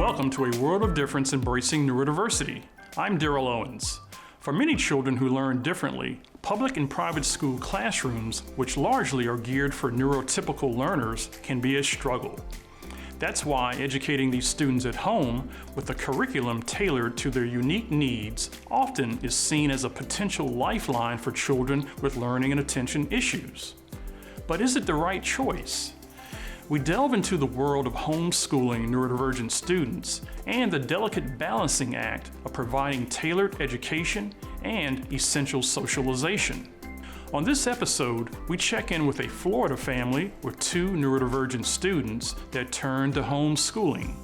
Welcome to A World of Difference Embracing Neurodiversity. I'm Daryl Owens. For many children who learn differently, public and private school classrooms, which largely are geared for neurotypical learners, can be a struggle. That's why educating these students at home with a curriculum tailored to their unique needs often is seen as a potential lifeline for children with learning and attention issues. But is it the right choice? We delve into the world of homeschooling neurodivergent students and the delicate balancing act of providing tailored education and essential socialization. On this episode, we check in with a Florida family with 2 neurodivergent students that turned to homeschooling.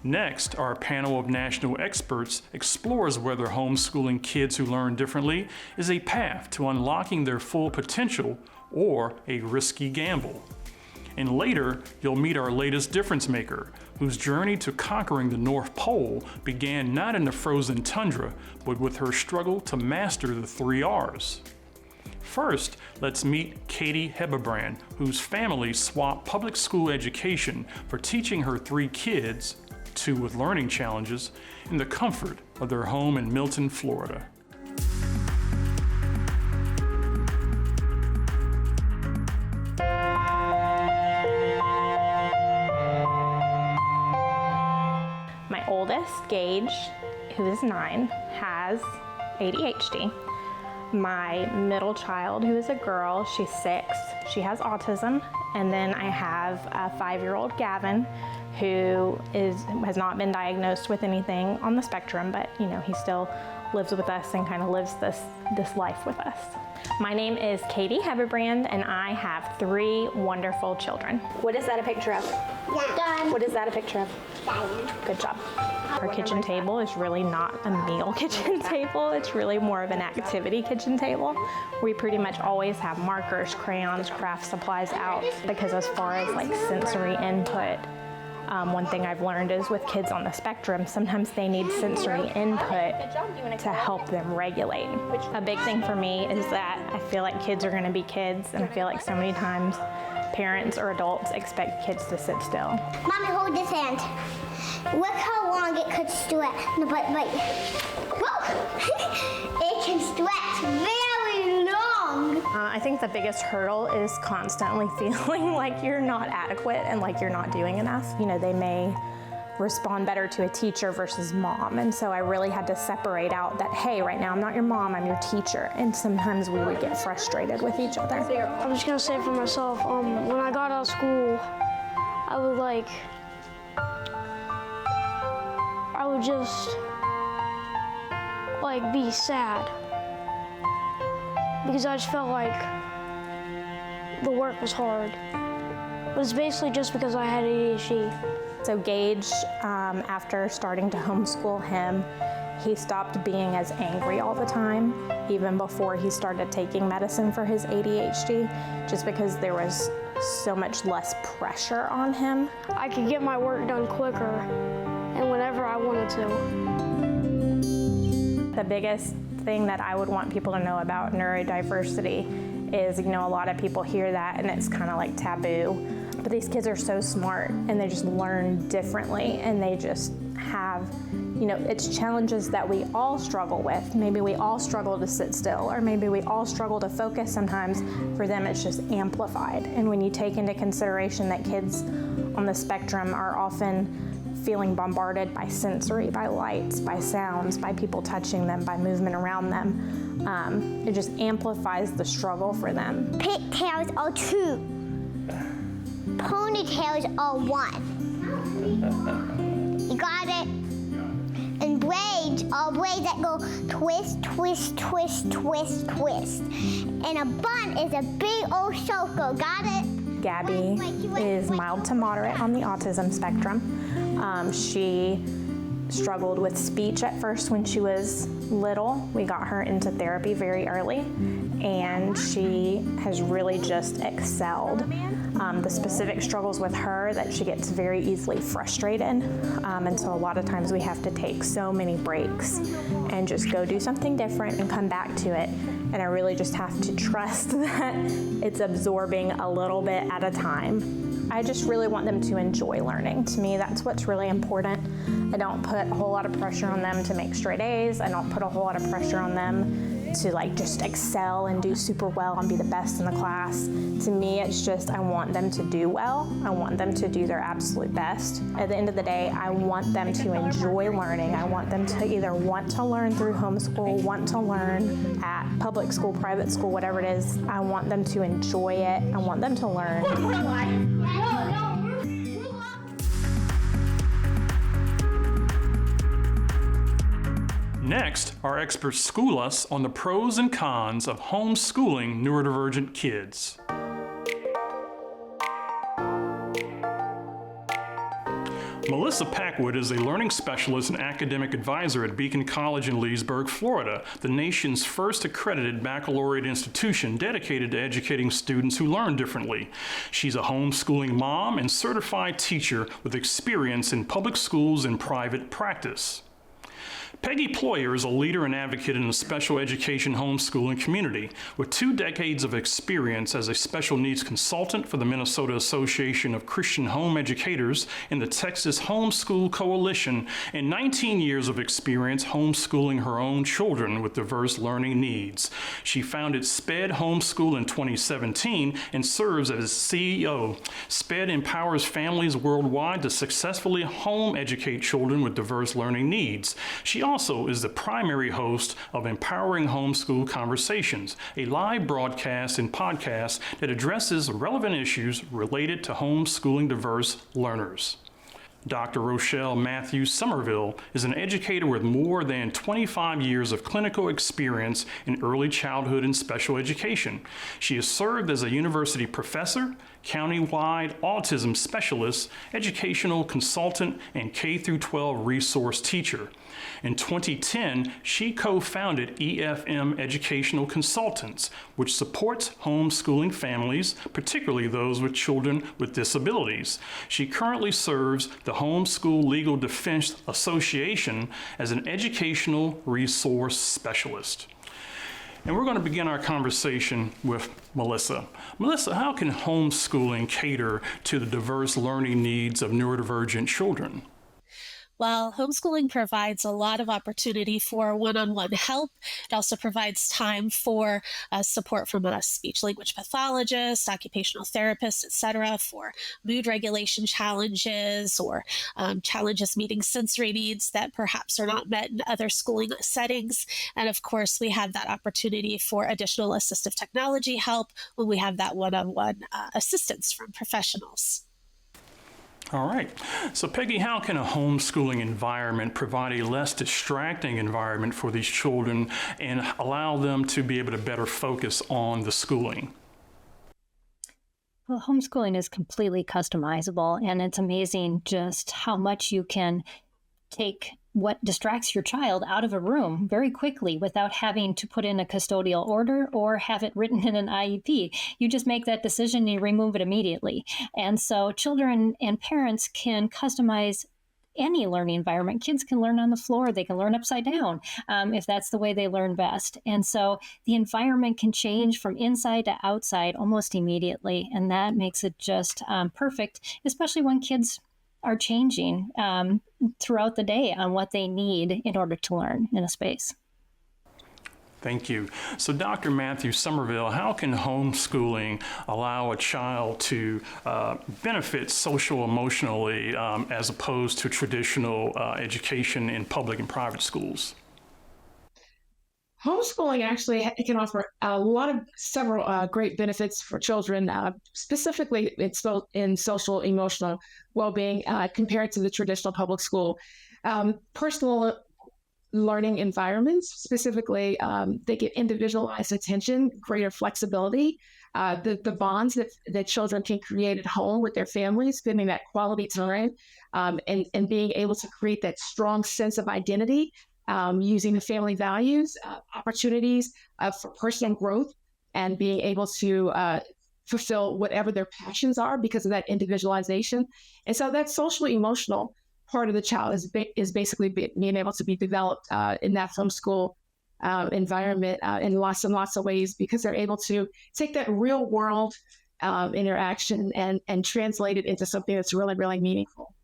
Next, our panel of national experts explores whether homeschooling kids who learn differently is a path to unlocking their full potential or a risky gamble. And later, you'll meet our latest difference maker, whose journey to conquering the North Pole began not in the frozen tundra, but with her struggle to master the 3 R's. First, let's meet Katie Heberbrand, whose family swapped public school education for teaching her 3 kids, 2 with learning challenges, in the comfort of their home in Milton, Florida. My oldest, Gage, who is 9, has ADHD. My middle child, who is a girl, she's 6, she has autism. And then I have a 5-year-old, Gavin, who has not been diagnosed with anything on the spectrum, but he still lives with us and kind of lives this life with us. My name is Katie Heberbrand, and I have 3 wonderful children. What is that a picture of? Done. What is that a picture of? Done. Good job. Our kitchen table is really not a meal kitchen table. It's really more of an activity kitchen table. We pretty much always have markers, crayons, craft supplies out because as far as like sensory input, one thing I've learned is with kids on the spectrum, sometimes they need sensory input to help them regulate. A big thing for me is that I feel like kids are going to be kids, and I feel like so many times parents or adults expect kids to sit still. Mommy, hold this hand. Look how long it could stretch. No, but wait. It can stretch very long. I think the biggest hurdle is constantly feeling like you're not adequate and like you're not doing enough. They may respond better to a teacher versus mom. And so I really had to separate out that, hey, right now I'm not your mom, I'm your teacher. And sometimes we would get frustrated with each other. I'm just gonna say for myself, when I got out of school, I would just be sad because I just felt like the work was hard. But it's basically just because I had ADHD. So Gage, after starting to homeschool him, he stopped being as angry all the time, even before he started taking medicine for his ADHD, just because there was so much less pressure on him. I could get my work done quicker and whenever I wanted to. The biggest thing that I would want people to know about neurodiversity is, a lot of people hear that and it's kind of like taboo. But these kids are so smart and they just learn differently, and they just have, it's challenges that we all struggle with. Maybe we all struggle to sit still, or maybe we all struggle to focus sometimes. For them, it's just amplified. And when you take into consideration that kids on the spectrum are often feeling bombarded by sensory, by lights, by sounds, by people touching them, by movement around them, it just amplifies the struggle for them. Pigtails are 2. Ponytails are 1. You got it? And braids are braids that go twist, twist, twist, twist, twist. And a bun is a big old circle. Got it? Gabby is mild to moderate on the autism spectrum. She struggled with speech at first when she was little. We got her into therapy very early, and she has really just excelled. The specific struggles with her that she gets very easily frustrated, and so a lot of times we have to take so many breaks and just go do something different and come back to it. And I really just have to trust that it's absorbing a little bit at a time. I just really want them to enjoy learning. To me, that's what's really important. I don't put a whole lot of pressure on them to make straight A's. I don't put a whole lot of pressure on them to like just excel and do super well and be the best in the class. To me, it's just I want them to do well. I want them to do their absolute best. At the end of the day, I want them to enjoy learning. I want them to either want to learn through homeschool, want to learn at public school, private school, whatever it is. I want them to enjoy it. I want them to learn. Next, our experts school us on the pros and cons of homeschooling neurodivergent kids. Melissa Packwood is a learning specialist and academic advisor at Beacon College in Leesburg, Florida, the nation's first accredited baccalaureate institution dedicated to educating students who learn differently. She's a homeschooling mom and certified teacher with experience in public schools and private practice. Peggy Ployer is a leader and advocate in the special education homeschooling community, with 2 decades of experience as a special needs consultant for the Minnesota Association of Christian Home Educators and the Texas Homeschool Coalition, and 19 years of experience homeschooling her own children with diverse learning needs. She founded SPED Homeschool in 2017 and serves as CEO. SPED empowers families worldwide to successfully home educate children with diverse learning needs. She also is the primary host of Empowering Homeschool Conversations, a live broadcast and podcast that addresses relevant issues related to homeschooling diverse learners. Dr. Rochelle Matthews Somerville is an educator with more than 25 years of clinical experience in early childhood and special education. She has served as a university professor, county-wide autism specialist, educational consultant, and K-12 resource teacher. In 2010, she co-founded EFM Educational Consultants, which supports homeschooling families, particularly those with children with disabilities. She currently serves the Homeschool Legal Defense Association as an educational resource specialist. And we're going to begin our conversation with Melissa. Melissa, how can homeschooling cater to the diverse learning needs of neurodivergent children? Well, homeschooling provides a lot of opportunity for one-on-one help. It also provides time for support from a speech-language pathologist, occupational therapist, etc., for mood regulation challenges or challenges meeting sensory needs that perhaps are not met in other schooling settings. And of course, we have that opportunity for additional assistive technology help when we have that one-on-one assistance from professionals. All right. So Peggy, how can a homeschooling environment provide a less distracting environment for these children and allow them to be able to better focus on the schooling? Well, homeschooling is completely customizable, and it's amazing just how much you can take what distracts your child out of a room very quickly without having to put in a custodial order or have it written in an IEP. You just make that decision and you remove it immediately. And so children and parents can customize any learning environment. Kids can learn on the floor. They can learn upside down if that's the way they learn best. And so the environment can change from inside to outside almost immediately. And that makes it just perfect, especially when kids are changing throughout the day on what they need in order to learn in a space. Thank you. So Dr. Matthew Somerville, how can homeschooling allow a child to benefit social-emotionally as opposed to traditional education in public and private schools? Homeschooling actually can offer several great benefits for children, specifically in social emotional well-being compared to the traditional public school. Personal learning environments, specifically, they get individualized attention, greater flexibility, the bonds that children can create at home with their families, spending that quality time, and being able to create that strong sense of identity. Using the family values, opportunities for personal growth, and being able to fulfill whatever their passions are because of that individualization. And so that social emotional part of the child is basically being able to be developed in that homeschool environment in lots and lots of ways, because they're able to take that real world interaction and translate it into something that's really, really meaningful.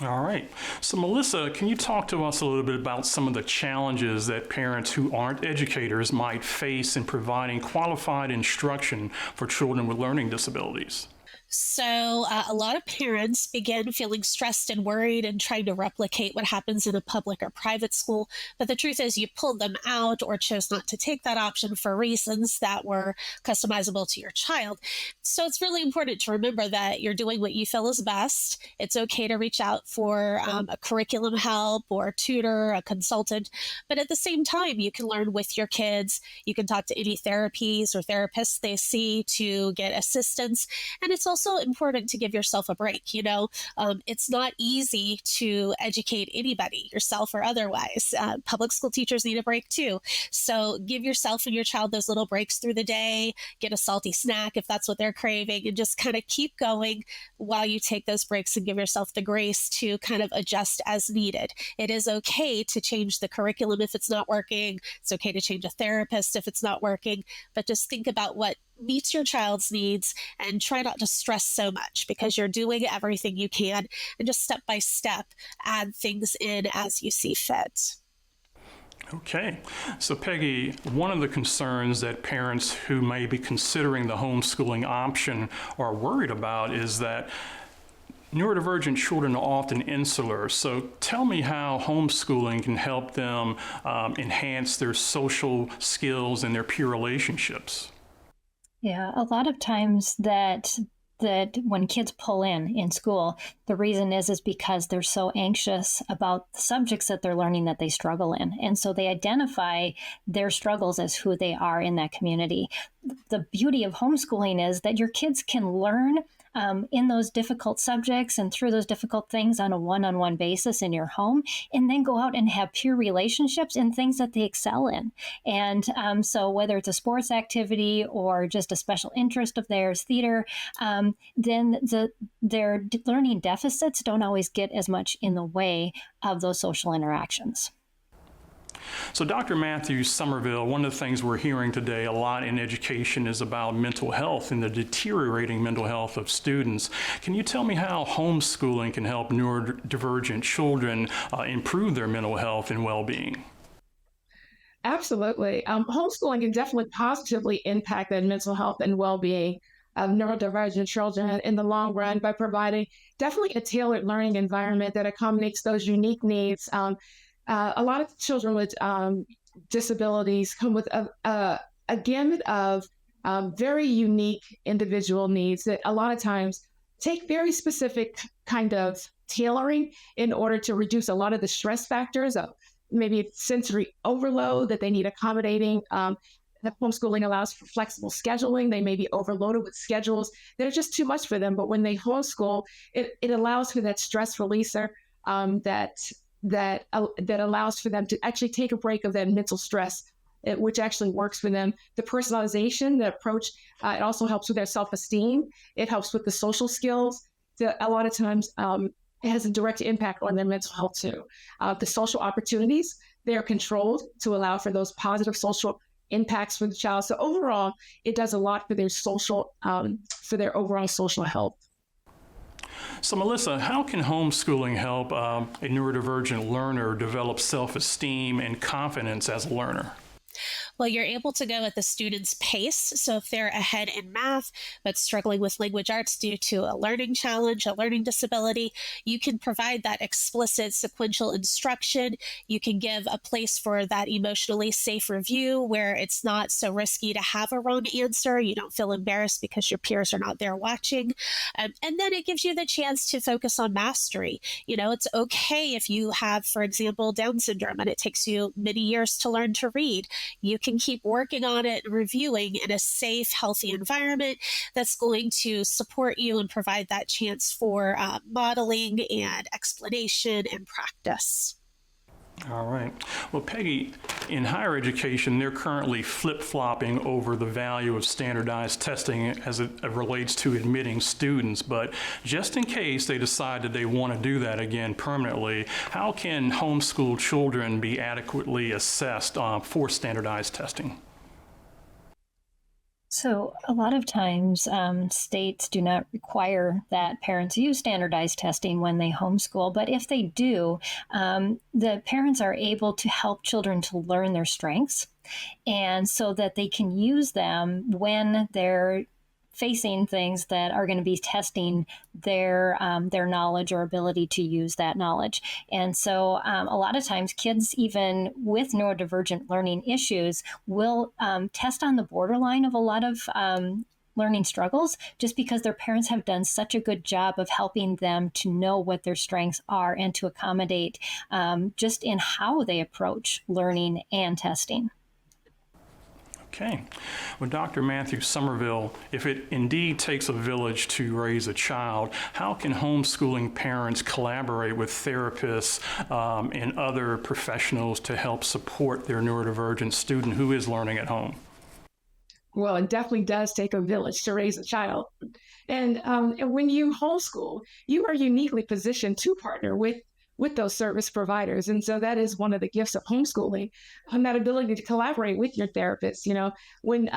All right. So, Melissa, can you talk to us a little bit about some of the challenges that parents who aren't educators might face in providing qualified instruction for children with learning disabilities? So a lot of parents begin feeling stressed and worried and trying to replicate what happens in a public or private school. But the truth is you pulled them out or chose not to take that option for reasons that were customizable to your child. So it's really important to remember that you're doing what you feel is best. It's okay to reach out for a curriculum help or a tutor, a consultant. But at the same time, you can learn with your kids. You can talk to any therapies or therapists they see to get assistance. And it's also important to give yourself a break. It's not easy to educate anybody, yourself or otherwise. Public school teachers need a break too. So give yourself and your child those little breaks through the day, get a salty snack if that's what they're craving, and just kind of keep going while you take those breaks and give yourself the grace to kind of adjust as needed. It is okay to change the curriculum if it's not working. It's okay to change a therapist if it's not working, but just think about what meets your child's needs and try not to stress so much because you're doing everything you can, and just step by step add things in as you see fit. Okay. So, Peggy, one of the concerns that parents who may be considering the homeschooling option are worried about is that neurodivergent children are often insular. So tell me how homeschooling can help them enhance their social skills and their peer relationships. Yeah, a lot of times that when kids pull in school, the reason is because they're so anxious about the subjects that they're learning that they struggle in. And so they identify their struggles as who they are in that community. The beauty of homeschooling is that your kids can learn in those difficult subjects and through those difficult things on a one-on-one basis in your home, and then go out and have peer relationships in things that they excel in. And so whether it's a sports activity or just a special interest of theirs, theater, then their learning deficits don't always get as much in the way of those social interactions. So, Dr. Matthew Somerville, one of the things we're hearing today a lot in education is about mental health and the deteriorating mental health of students. Can you tell me how homeschooling can help neurodivergent children improve their mental health and well-being? Absolutely. Homeschooling can definitely positively impact the mental health and well-being of neurodivergent children in the long run by providing definitely a tailored learning environment that accommodates those unique needs. A lot of children with disabilities come with a gamut of very unique individual needs that a lot of times take very specific kind of tailoring in order to reduce a lot of the stress factors of maybe sensory overload that they need accommodating. The homeschooling allows for flexible scheduling. They may be overloaded with schedules that are just too much for them. But when they homeschool, it allows for that stress releaser that allows for them to actually take a break of that mental stress, which actually works for them. The personalization, the approach, it also helps with their self-esteem. It helps with the social skills. A lot of times it has a direct impact on their mental health too. The social opportunities, they're controlled to allow for those positive social impacts for the child. So overall, it does a lot for their for their overall social health. So, Melissa, how can homeschooling help a neurodivergent learner develop self-esteem and confidence as a learner? Well, you're able to go at the student's pace. So if they're ahead in math, but struggling with language arts due to a learning challenge, a learning disability, you can provide that explicit sequential instruction. You can give a place for that emotionally safe review where it's not so risky to have a wrong answer. You don't feel embarrassed because your peers are not there watching. And then it gives you the chance to focus on mastery. It's okay if you have, for example, Down syndrome, and it takes you many years to learn to read. You can keep working on it and reviewing in a safe, healthy environment that's going to support you and provide that chance for modeling and explanation and practice. All right. Well, Peggy, in higher education, they're currently flip-flopping over the value of standardized testing as it relates to admitting students. But just in case they decide that they want to do that again permanently, how can homeschool children be adequately assessed for standardized testing? So, a lot of times, states do not require that parents use standardized testing when they homeschool. But if they do, the parents are able to help children to learn their strengths, and so that they can use them when they're facing things that are going to be testing their knowledge or ability to use that knowledge. And so a lot of times kids, even with neurodivergent learning issues, will test on the borderline of a lot of learning struggles, just because their parents have done such a good job of helping them to know what their strengths are and to accommodate just in how they approach learning and testing. Okay. Well, Dr. Matthew Somerville, if it indeed takes a village to raise a child, how can homeschooling parents collaborate with therapists and other professionals to help support their neurodivergent student who is learning at home? Well, it definitely does take a village to raise a child. And when you homeschool, you are uniquely positioned to partner with those service providers. And so that is one of the gifts of homeschooling, that ability to collaborate with your therapist. You know, when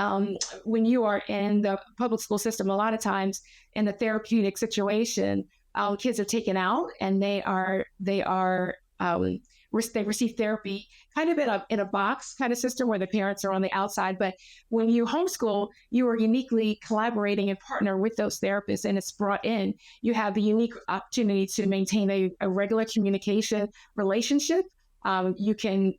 you are in the public school system, a lot of times in a therapeutic situation, kids are taken out and they receive therapy kind of in a box kind of system where the parents are on the outside. But when you homeschool, you are uniquely collaborating and partner with those therapists, and it's brought in. You have the unique opportunity to maintain a regular communication relationship. You can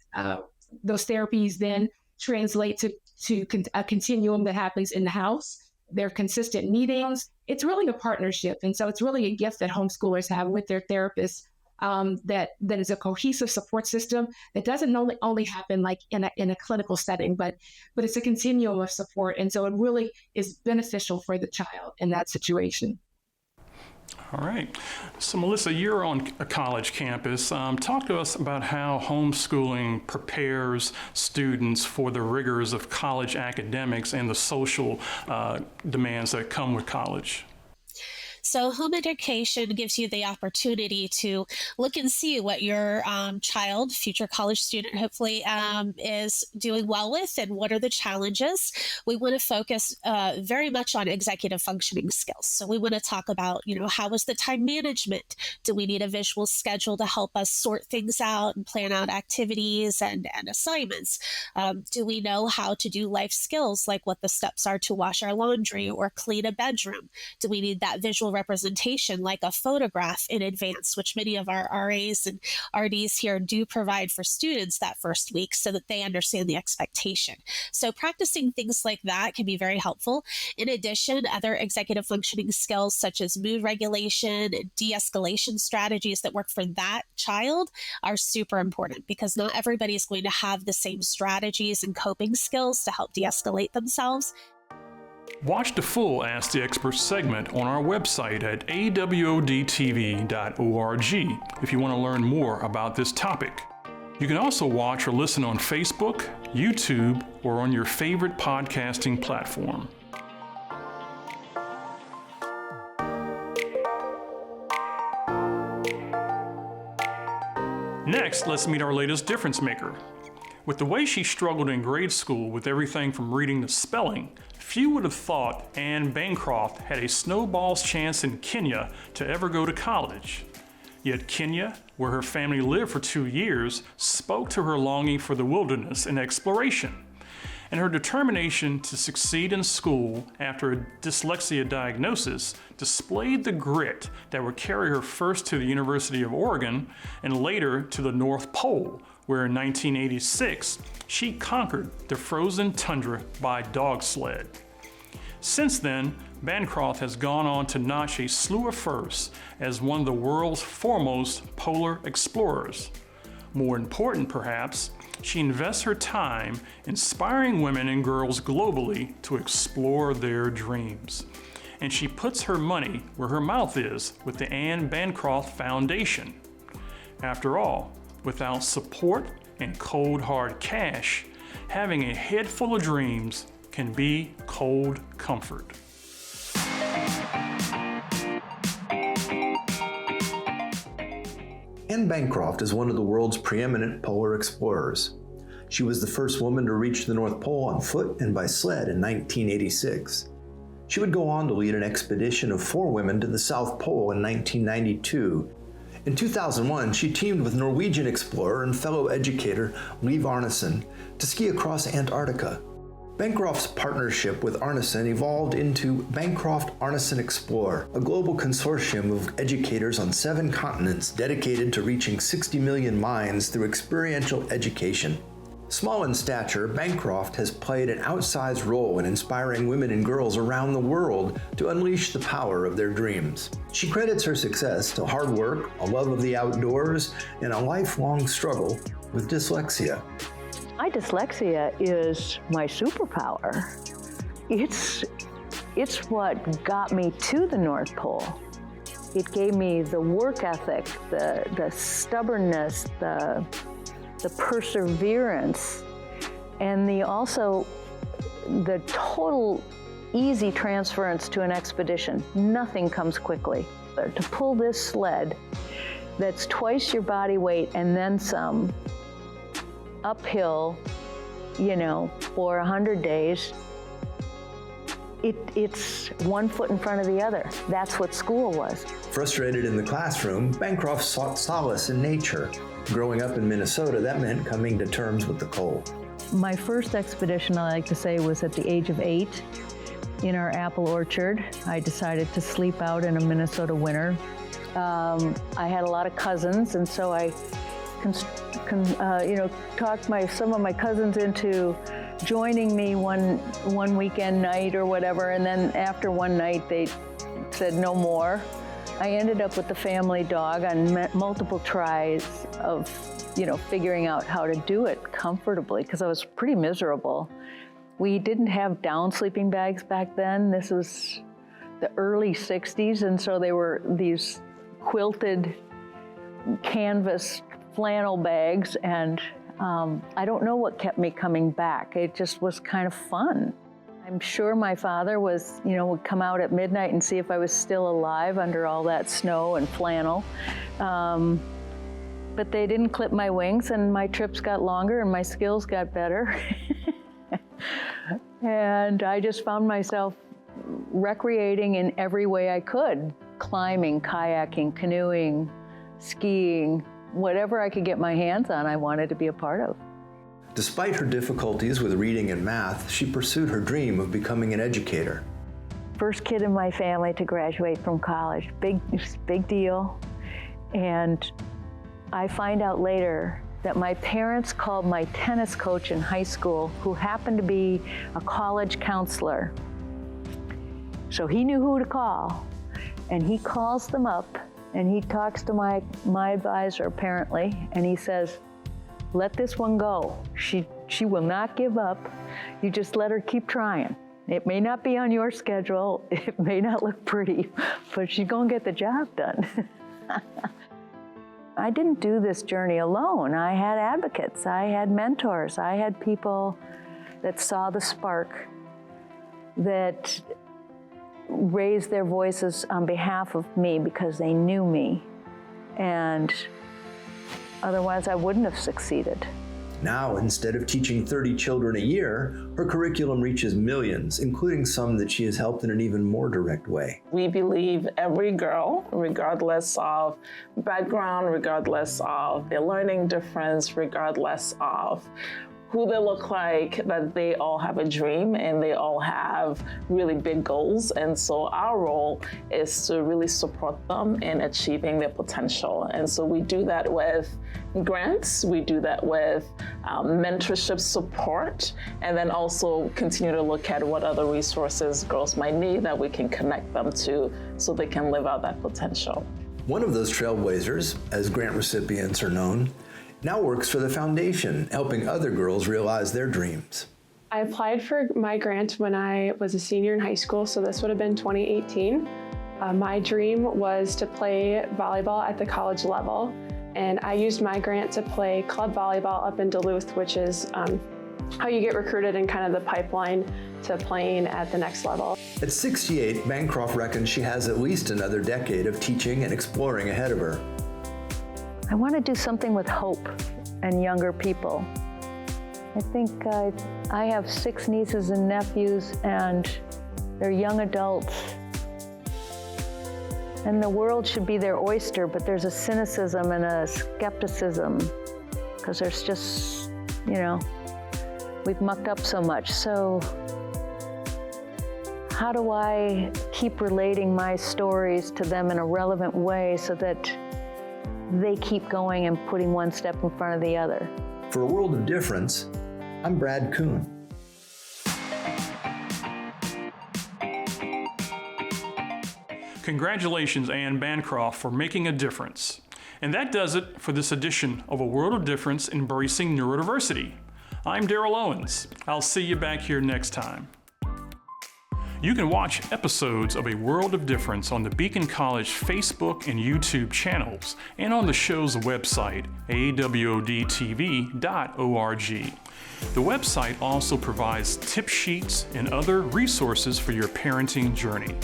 those therapies then translate to a continuum that happens in the house. They're consistent meetings. It's really a partnership, and so it's really a gift that homeschoolers have with their therapists. That is a cohesive support system that doesn't only happen like in a clinical setting, but it's a continuum of support. And so it really is beneficial for the child in that situation. All right. So, Melissa, you're on a college campus. Talk to us about how homeschooling prepares students for the rigors of college academics and the social demands that come with college. So home education gives you the opportunity to look and see what your child, future college student, hopefully is doing well with, and what are the challenges. We want to focus very much on executive functioning skills. So we want to talk about, how is the time management? Do we need a visual schedule to help us sort things out and plan out activities and assignments? Do we know how to do life skills, like what the steps are to wash our laundry or clean a bedroom? Do we need that visual representation like a photograph in advance, which many of our RAs and RDs here do provide for students that first week so that they understand the expectation. So practicing things like that can be very helpful. In addition, other executive functioning skills such as mood regulation and de-escalation strategies that work for that child are super important, because not everybody is going to have the same strategies and coping skills to help de-escalate themselves. Watch the full Ask the Expert segment on our website at awodtv.org if you want to learn more about this topic. You can also watch or listen on Facebook, YouTube, or on your favorite podcasting platform. Next, let's meet our latest difference maker. With the way she struggled in grade school with everything from reading to spelling, few would have thought Anne Bancroft had a snowball's chance in Kenya to ever go to college. Yet Kenya, where her family lived for 2 years, spoke to her longing for the wilderness and exploration. And her determination to succeed in school after a dyslexia diagnosis displayed the grit that would carry her first to the University of Oregon and later to the North Pole, where in 1986, she conquered the frozen tundra by dog sled. Since then, Bancroft has gone on to notch a slew of firsts as one of the world's foremost polar explorers. More important, perhaps, she invests her time inspiring women and girls globally to explore their dreams. And she puts her money where her mouth is with the Anne Bancroft Foundation. After all, without support and cold hard cash, having a head full of dreams can be cold comfort. Anne Bancroft is one of the world's preeminent polar explorers. She was the first woman to reach the North Pole on foot and by sled in 1986. She would go on to lead an expedition of 4 women to the South Pole in 1992. In 2001, she teamed with Norwegian explorer and fellow educator Liv Arnesen to ski across Antarctica. Bancroft's partnership with Arnesen evolved into Bancroft Arnesen Explore, a global consortium of educators on 7 continents dedicated to reaching 60 million minds through experiential education. Small in stature, Bancroft has played an outsized role in inspiring women and girls around the world to unleash the power of their dreams. She credits her success to hard work, a love of the outdoors, and a lifelong struggle with dyslexia. My dyslexia is my superpower. It's what got me to the North Pole. It gave me the work ethic, the stubbornness, the perseverance, and also the total easy transference to an expedition. Nothing comes quickly. To pull this sled that's twice your body weight and then some, uphill, for 100 days, it's one foot in front of the other. That's what school was. Frustrated in the classroom, Bancroft sought solace in nature. Growing up in Minnesota, that meant coming to terms with the cold. My first expedition, I like to say, was at the age of 8 in our apple orchard. I decided to sleep out in a Minnesota winter. I had a lot of cousins, and so I talked some of my cousins into joining me one weekend night or whatever, and then after one night they said no more. I ended up with the family dog on multiple tries of, figuring out how to do it comfortably, because I was pretty miserable. We didn't have down sleeping bags back then. This was the early 60s, and so they were these quilted canvas flannel bags, and I don't know what kept me coming back. It just was kind of fun. I'm sure my father would come out at midnight and see if I was still alive under all that snow and flannel. But they didn't clip my wings, and my trips got longer and my skills got better. And I just found myself recreating in every way I could. Climbing, kayaking, canoeing, skiing, whatever I could get my hands on, I wanted to be a part of. Despite her difficulties with reading and math, she pursued her dream of becoming an educator. First kid in my family to graduate from college, big deal. And I find out later that my parents called my tennis coach in high school, who happened to be a college counselor. So he knew who to call, and he calls them up, and he talks to my advisor, apparently, and he says, "Let this one go. She will not give up. You just let her keep trying. It may not be on your schedule, it may not look pretty, but she's gonna get the job done." I didn't do this journey alone. I had advocates, I had mentors, I had people that saw the spark, that raised their voices on behalf of me because they knew me. And otherwise I wouldn't have succeeded. Now, instead of teaching 30 children a year, her curriculum reaches millions, including some that she has helped in an even more direct way. We believe every girl, regardless of background, regardless of their learning difference, regardless of who they look like, that they all have a dream and they all have really big goals. And so our role is to really support them in achieving their potential. And so we do that with grants, we do that with mentorship support, and then also continue to look at what other resources girls might need that we can connect them to so they can live out that potential. One of those trailblazers, as grant recipients are known, now works for the foundation, helping other girls realize their dreams. I applied for my grant when I was a senior in high school, so this would have been 2018. My dream was to play volleyball at the college level, and I used my grant to play club volleyball up in Duluth, which is how you get recruited in kind of the pipeline to playing at the next level. At 68, Bancroft reckons she has at least another decade of teaching and exploring ahead of her. I want to do something with hope and younger people. I think I have 6 nieces and nephews, and they're young adults. And the world should be their oyster, but there's a cynicism and a skepticism because there's just, we've mucked up so much. So how do I keep relating my stories to them in a relevant way so that they keep going and putting one step in front of the other? For A World of Difference, I'm Brad Kuhn. Congratulations, Anne Bancroft, for making a difference. And that does it for this edition of A World of Difference Embracing Neurodiversity. I'm Daryl Owens. I'll see you back here next time. You can watch episodes of A World of Difference on the Beacon College Facebook and YouTube channels and on the show's website, awodtv.org. The website also provides tip sheets and other resources for your parenting journey.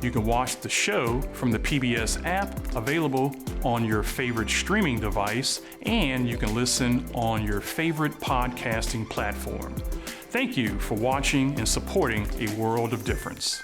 You can watch the show from the PBS app available on your favorite streaming device, and you can listen on your favorite podcasting platform. Thank you for watching and supporting A World of Difference.